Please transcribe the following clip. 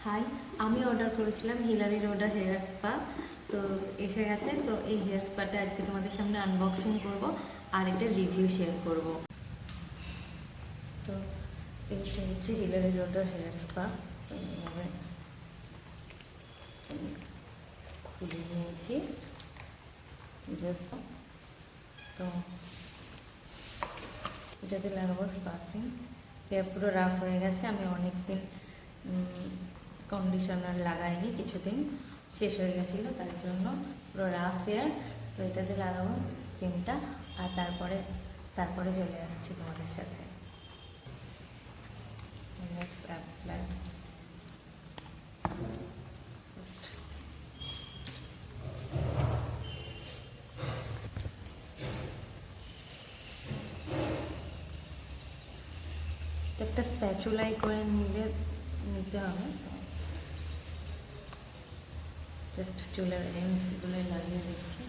High, আমি order করেছিলাম Hillary Rhoda hair spa. তো এসে গেছে। তো এই হেয়ার স্পাটা আজকে তোমাদের সামনে আনবক্সিং করব আর একটা রিভিউ শেয়ার করব। তো এইটা হচ্ছে হিলারি রোডার হেয়ার স্পা। খুলে নিয়েছি জাস্ট। তো এটাতে লাগাবো স্পার্কিং। হেয়ার পুরো রাফ হয়ে গেছে। আমি অনেক দিন কন্ডিশনার লাগাইনি, কিছুদিন শেষ হয়ে গেছিলো, তার জন্য পুরো রাফ হেয়ার। তো এটাতে লাগাবো ক্রিমটা আর তারপরে চলে আসছি তোমাদের সাথে। অ্যাপ্লাই। তো একটা স্প্যাচুলাই করে নিতে হবে। জাস্ট চুলের এন্ডসগুলো লাগিয়ে দিচ্ছি।